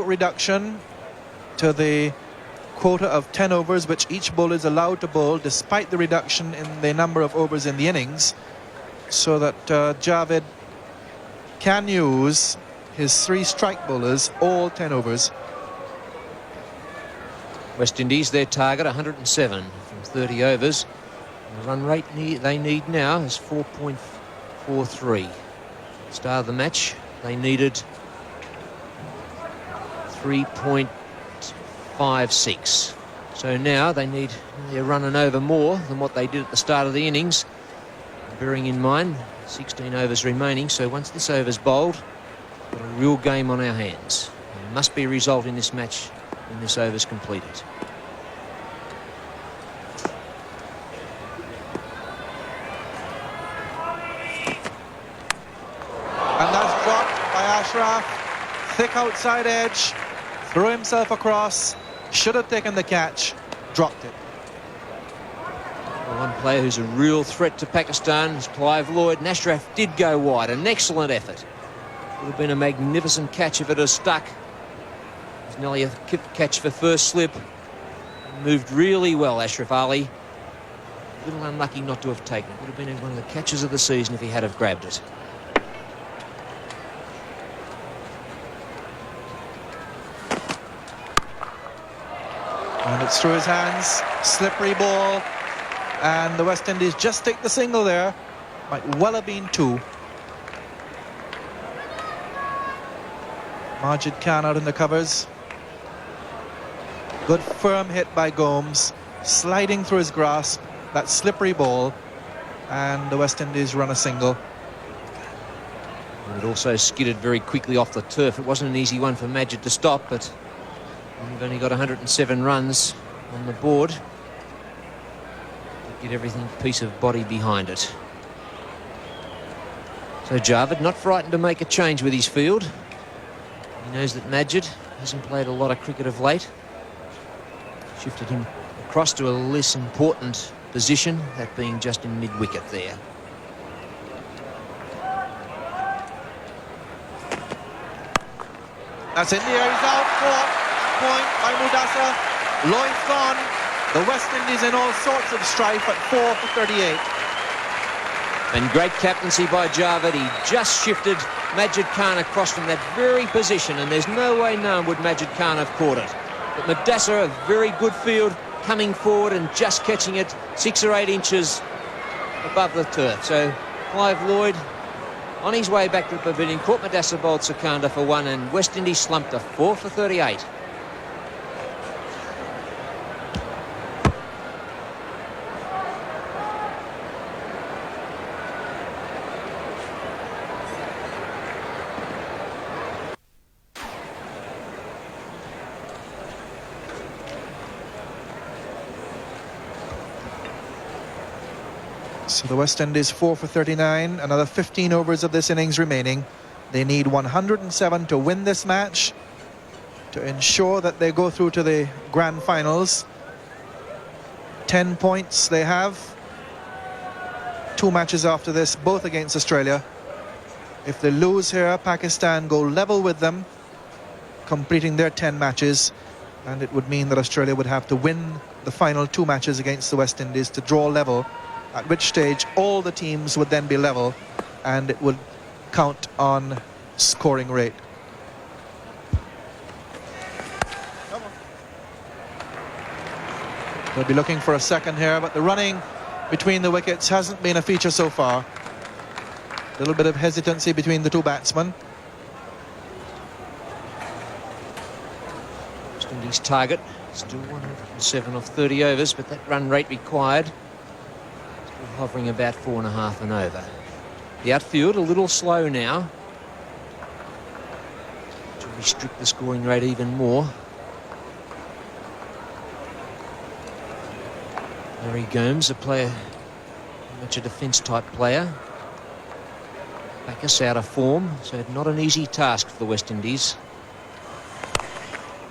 reduction to the quota of 10 overs which each bowler is allowed to bowl, despite the reduction in the number of overs in the innings, so that Javed can use his 3 strike bowlers all 10 overs. West Indies, their target 107 from 30 overs. The run rate they need now is 4.43. Start of the match, they needed 3.56. So now they're running over more than what they did at the start of the innings. Bearing in mind 16 overs remaining, so once this over's bowled, we've got a real game on our hands. There must be a result in this match when this over's completed. And that's dropped by Ashraf. Thick outside edge. Threw himself across. Should have taken the catch. Dropped it. One player who's a real threat to Pakistan is Clive Lloyd. And Ashraf did go wide. An excellent effort. Would have been a magnificent catch if it had stuck. It was nearly a catch for first slip. Moved really well, Ashraf Ali. A little unlucky not to have taken it. Would have been one of the catches of the season if he had have grabbed it. And it's through his hands. Slippery ball. And the West Indies just take the single there. Might well have been 2. Majid Khan out in the covers. Good firm hit by Gomes. Sliding through his grasp. That slippery ball. And the West Indies run a single. And it also skidded very quickly off the turf. It wasn't an easy one for Majid to stop, but we've only got 107 runs on the board. Get everything piece of body behind it. So Javed not frightened to make a change with his field. He knows that Majid hasn't played a lot of cricket of late. Shifted him across to a less important position, that being just in mid-wicket there. That's in the air, he's out. Caught. Point by Mudassar. Lloyd's gone. The West Indies in all sorts of strife at 4 for 38. And great captaincy by Javed. He just shifted Majid Khan across from that very position, and there's no way known would Majid Khan have caught it. But Mudassar, a very good field, coming forward and just catching it 6 or 8 inches above the turf. So Clive Lloyd on his way back to the pavilion, caught Mudassar, bowled Sikandar for 1, and West Indies slumped to 4 for 38. So the West Indies 4 for 39. Another 15 overs of this innings remaining. They need 107 to win this match, to ensure that they go through to the grand finals. 10 points they have. 2 matches after this, both against Australia. If they lose here, Pakistan go level with them, completing their 10 matches. And it would mean that Australia would have to win the final 2 matches against the West Indies to draw level, at which stage all the teams would then be level and it would count on scoring rate. They'll be looking for a second here, but the running between the wickets hasn't been a feature so far. A little bit of hesitancy between the 2 batsmen. West Indies target still 107 off 30 overs, but that run rate required hovering about 4.5 and over. The outfield a little slow now to restrict the scoring rate even more. Harry Gomes, a player, much a defence type player. Backus out of form, so not an easy task for the West Indies.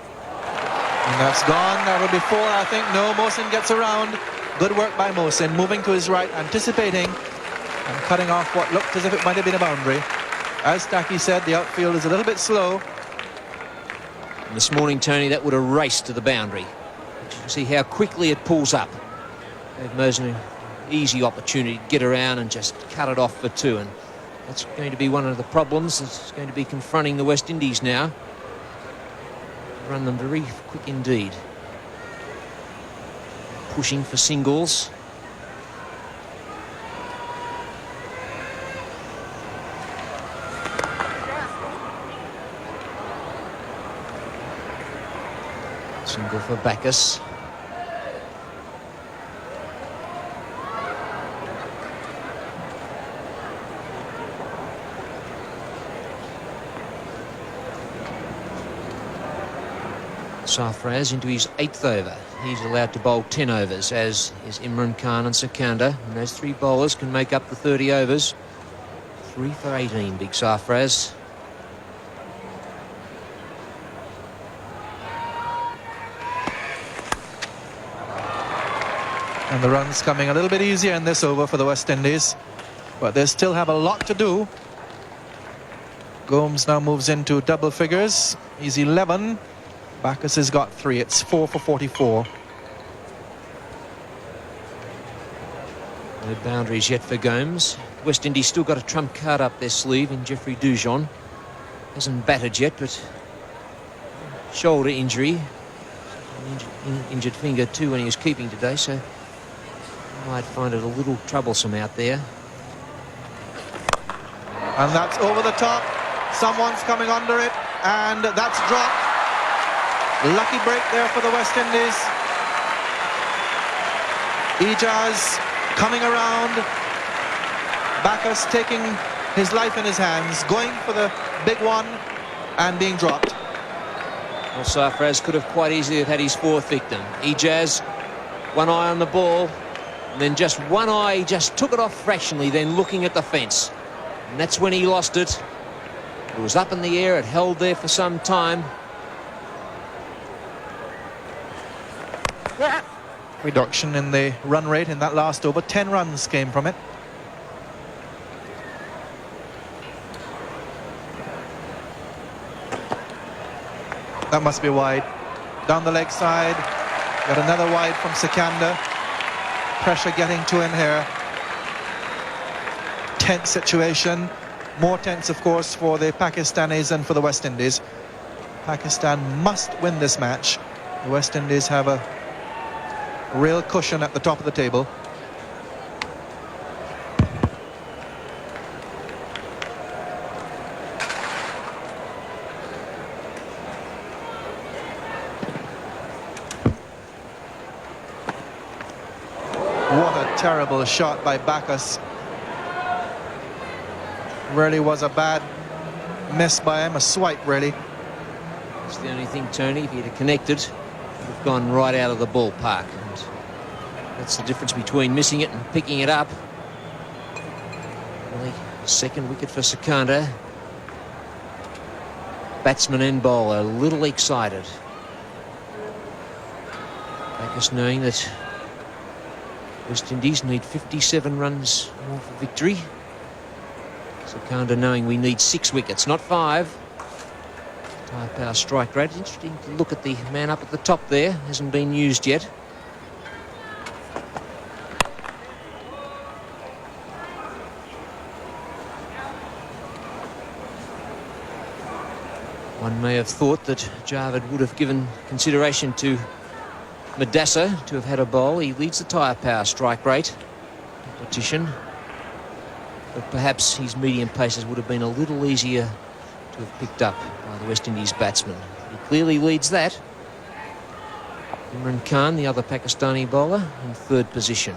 And that's gone. That will be 4, I think. No, Mohsin gets around. Good work by Mohsin, moving to his right, anticipating and cutting off what looked as if it might have been a boundary. As Taki said, the outfield is a little bit slow. And this morning, Tony, that would have raced to the boundary. But you can see how quickly it pulls up. Gave Merson an easy opportunity to get around and just cut it off for 2. And that's going to be one of the problems that's going to be confronting the West Indies now. Run them very quick indeed. Pushing for singles. Single for Bacchus. Sarfraz into his 8th over. He's allowed to bowl 10 overs, as is Imran Khan and Sikandar. And those 3 bowlers can make up the 30 overs. 3 for 18, big Sarfraz. And the runs coming a little bit easier in this over for the West Indies. But they still have a lot to do. Gomes now moves into double figures. He's 11. Bacchus has got 3. It's 4 for 44. No boundaries yet for Gomes. West Indies still got a trump card up their sleeve in Jeffrey Dujon. Hasn't batted yet, but shoulder injury. Injured finger too when he was keeping today, so might find it a little troublesome out there. And that's over the top. Someone's coming under it, and that's dropped. Lucky break there for the West Indies. Ijaz coming around. Bacchus taking his life in his hands, going for the big one and being dropped. Well, Sarfraz could have quite easily have had his 4th victim. Ijaz, one eye on the ball, and then just one eye, just took it off fractionally, then looking at the fence. And that's when he lost it. It was up in the air, it held there for some time. Reduction in the run rate in that last over. 10 runs came from it. That must be wide. Down the leg side. Got another wide from Sikandar. Pressure getting to him here. Tense situation. More tense, of course, for the Pakistanis and for the West Indies. Pakistan must win this match. The West Indies have a real cushion at the top of the table. What a terrible shot by Bacchus. Really was a bad miss by him, a swipe really. It's the only thing, Tony, if he'd have connected, it would have gone right out of the ballpark. And that's the difference between missing it and picking it up. Really, 2nd wicket for Sikandar. Batsman and bowler a little excited. Bacchus knowing that West Indies need 57 runs more for victory. Sikandar knowing we need 6 wickets, not 5. High power strike rate. Interesting to look at the man up at the top there. Hasn't been used yet. One may have thought that Javed would have given consideration to Madassa to have had a bowl. He leads the tyre power strike rate competition. But perhaps his medium paces would have been a little easier to have picked up by the West Indies batsman. He clearly leads that. Imran Khan, the other Pakistani bowler, in 3rd position.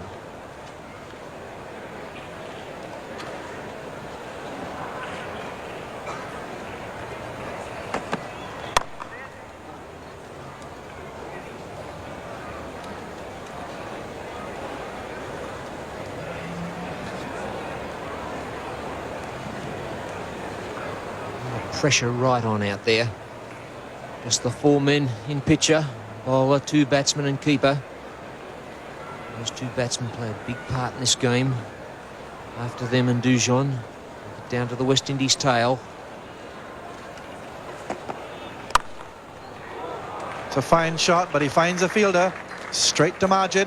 Pressure right on out there. Just the 4 men in picture. Bowler, 2 batsmen and keeper. Those 2 batsmen play a big part in this game. After them and Dujon, down to the West Indies tail. It's a fine shot, but he finds a fielder. Straight to Majid.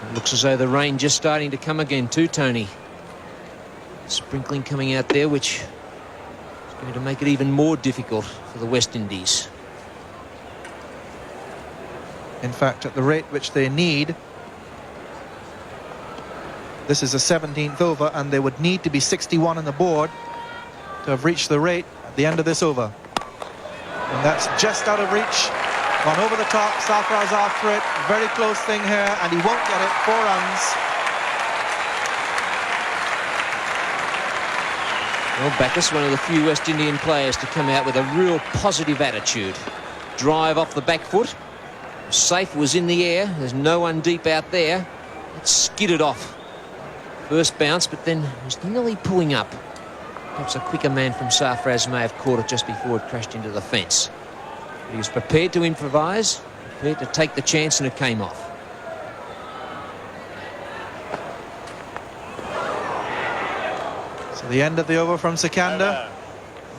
It looks as though the rain just starting to come again too, Tony. Sprinkling coming out there, which is going to make it even more difficult for the West Indies. In fact, at the rate which they need, this is the 17th over, and they would need to be 61 on the board to have reached the rate at the end of this over. And that's just out of reach. Gone over the top. Sarfaraz after it. Very close thing here, and he won't get it. 4 runs. Well, Backus, one of the few West Indian players to come out with a real positive attitude. Drive off the back foot. Safe was in the air. There's no one deep out there. It skidded off. First bounce, but then was nearly pulling up. Perhaps a quicker man from Sarfaraz may have caught it just before it crashed into the fence. He was prepared to improvise, prepared to take the chance, and it came off. So the end of the over from Sikandar.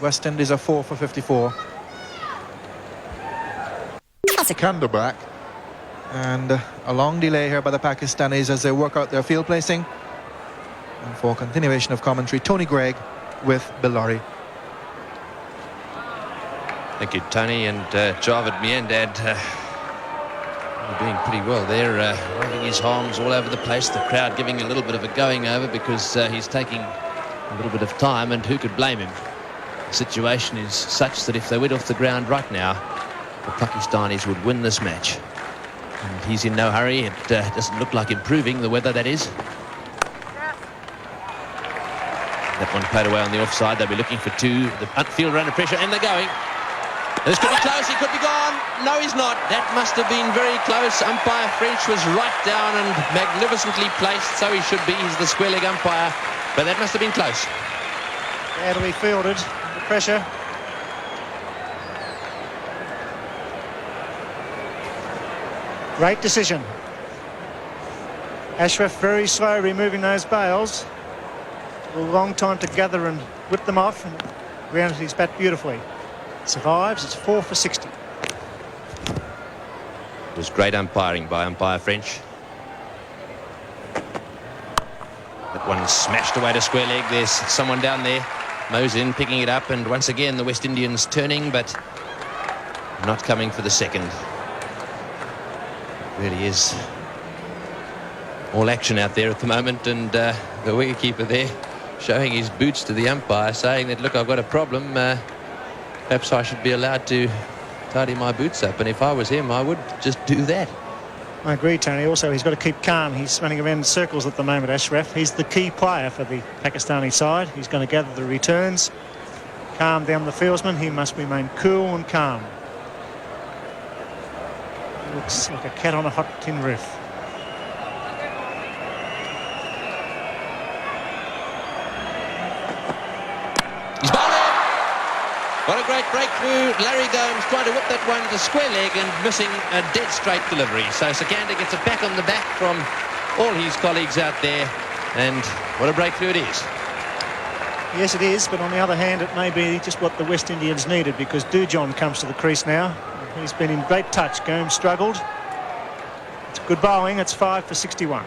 West Indies are 4 for 54. Sikandar back. And a long delay here by the Pakistanis as they work out their field placing. And for continuation of commentary, Tony Greig with Bill Laurie. Thank you, Tony, and Javed Miandad doing pretty well there, waving his arms all over the place. The crowd giving a little bit of a going over because he's taking a little bit of time, and who could blame him? The situation is such that if they went off the ground right now, the Pakistanis would win this match. And he's in no hurry. It doesn't look like improving, the weather, that is. That one played away on the offside. They'll be looking for 2. The fielder under pressure, and they're going. This could be close. He could be gone. No, he's not. That must have been very close. Umpire French was right down and magnificently placed, so he should be. He's the square leg umpire, but that must have been close. Badly fielded. The pressure. Great decision. Ashraf very slow removing those bails. A long time to gather and whip them off, and grounded his bat beautifully. Survives. It's 4 for 60. It was great umpiring by umpire French. That one smashed away to square leg. There's someone down there. Mosin picking it up, and once again the West Indians turning, but not coming for the second. It really is all action out there at the moment, and the wicketkeeper there showing his boots to the umpire, saying that, look, I've got a problem. Perhaps I should be allowed to tidy my boots up, and if I was him, I would just do that. I agree, Tony. Also, he's got to keep calm. He's running around in circles at the moment, Ashraf. He's the key player for the Pakistani side. He's going to gather the returns, calm down the fieldsman. He must remain cool and calm. He looks like a cat on a hot tin roof. He's bowled it. What a great breakthrough. Larry Gomes trying to whip that one to square leg and missing a dead straight delivery. So Sikandar gets a pat on the back from all his colleagues out there, and what a breakthrough it is. Yes, it is, but on the other hand, it may be just what the West Indians needed, because Dujon comes to the crease now. He's been in great touch. Gomes struggled. It's good bowling. It's 5 for 61.